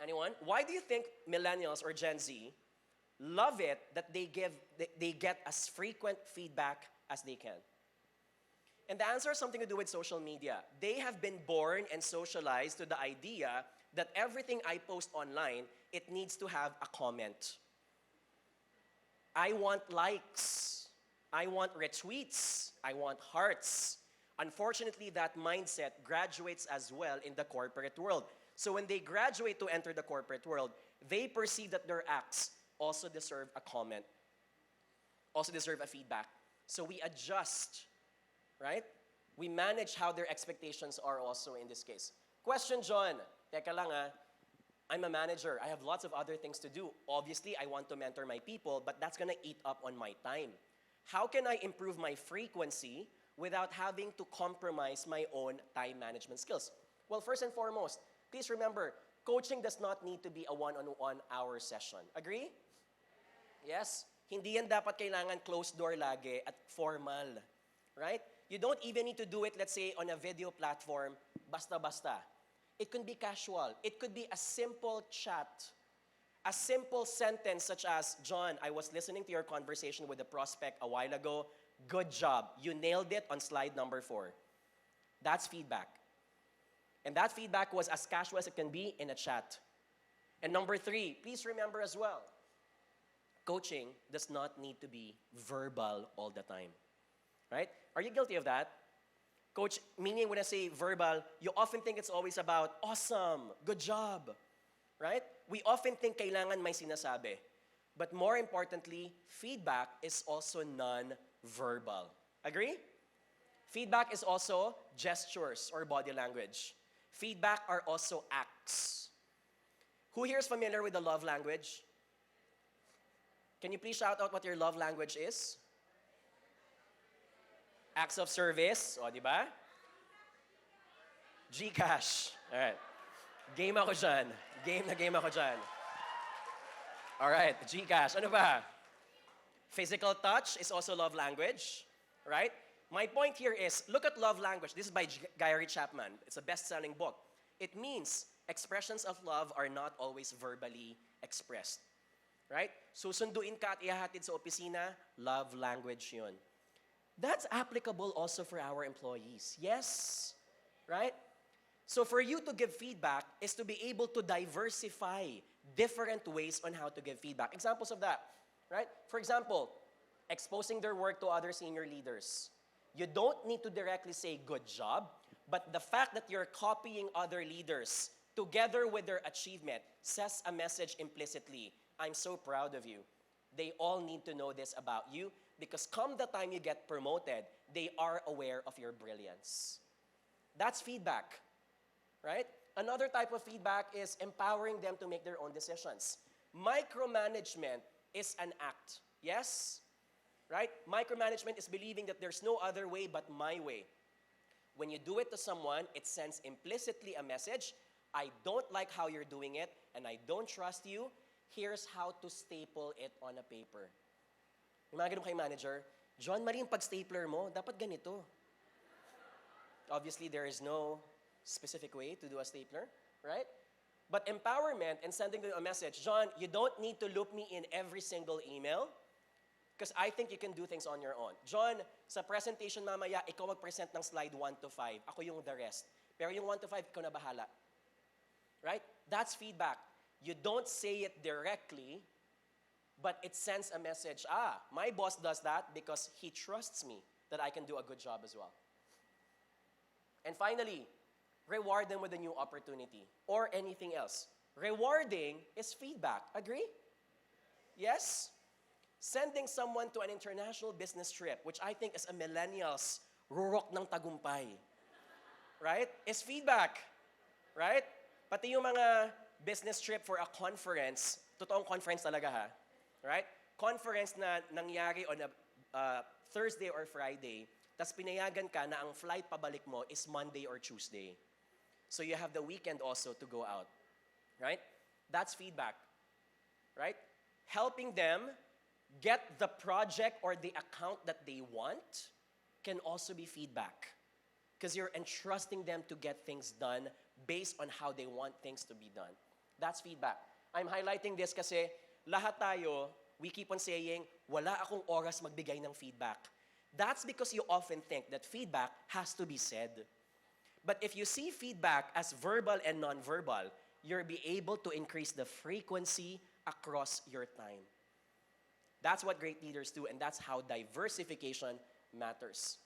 Anyone? Why do you think millennials or Gen Z love it that they get as frequent feedback as they can? And the answer has something to do with social media. They have been born and socialized to the idea that everything I post online, it needs to have a comment. I want likes. I want retweets. I want hearts. Unfortunately, that mindset graduates as well in the corporate world. So when they graduate to enter the corporate world, they perceive that their acts also deserve a comment, also deserve a feedback. So we adjust, right? We manage how their expectations are also in this case. Question, John. Teka lang ah. I'm a manager. I have lots of other things to do. Obviously, I want to mentor my people, but that's gonna eat up on my time. How can I improve my frequency without having to compromise my own time management skills? Well, first and foremost, please remember, coaching does not need to be a one-on-one hour session. Agree? Yes? Hindi yan dapat kailangan closed door lagi at formal. Right? You don't even need to do it, let's say, on a video platform, basta-basta. It could be casual. It could be a simple chat. A simple sentence such as, John, I was listening to your conversation with the prospect a while ago. Good job. You nailed it on slide number 4. That's feedback. And that feedback was as casual as it can be in a chat. And number 3, please remember as well, coaching does not need to be verbal all the time. Right? Are you guilty of that? Coach, meaning when I say verbal, you often think it's always about, awesome, good job. Right? We often think kailangan may sinasabi. But more importantly, feedback is also non-verbal. Agree? Feedback is also gestures or body language. Feedback are also acts. Who here is familiar with the love language? Can you please shout out what your love language is? Acts of service, o, di ba? GCash. All right. Game ako dyan. Game ako dyan. All right, GCash. Ano ba? Physical touch is also love language, right? My point here is, look at love language. This is by Gary Chapman. It's a best-selling book. It means expressions of love are not always verbally expressed, right? Susunduin ka at ihahatid sa opisina, love language yun. That's applicable also for our employees. Yes? Right? So for you to give feedback is to be able to diversify different ways on how to give feedback. Examples of that, right? For example, exposing their work to other senior leaders. You don't need to directly say good job, but the fact that you're copying other leaders together with their achievement says a message implicitly. I'm so proud of you. They all need to know this about you, because come the time you get promoted, they are aware of your brilliance. That's feedback, right? Another type of feedback is empowering them to make their own decisions. Micromanagement is an act, yes? Right? Micromanagement is believing that there's no other way but my way. When you do it to someone, it sends implicitly a message, I don't like how you're doing it, and I don't trust you. Here's how to staple it on a paper. Yung mga ganun kay manager, John, mali yung pag-stapler mo, dapat ganito. Obviously, there is no specific way to do a stapler, right? But empowerment and sending them a message, John, you don't need to loop me in every single email because I think you can do things on your own. John, sa presentation mamaya, ikaw mag-present ng slide 1 to 5. Ako yung the rest. Pero yung 1 to 5, ikaw na bahala. Right? That's feedback. You don't say it directly, but it sends a message, my boss does that because he trusts me that I can do a good job as well. And finally, reward them with a new opportunity or anything else. Rewarding is feedback. Agree? Yes? Sending someone to an international business trip, which I think is a millennial's rurok ng tagumpay, right? Is feedback, right? Pati yung mga business trip for a conference, totoong conference talaga ha, right? Conference na nangyari on a Thursday or Friday, tas pinayagan ka na ang flight pabalik mo is Monday or Tuesday. So you have the weekend also to go out, right? That's feedback, right? Helping them get the project or the account that they want can also be feedback because you're entrusting them to get things done based on how they want things to be done. That's feedback. I'm highlighting this kasi lahat tayo, we keep on saying, wala akong oras magbigay ng feedback. That's because you often think that feedback has to be said. But if you see feedback as verbal and non-verbal, you'll be able to increase the frequency across your time. That's what great leaders do, and that's how diversification matters.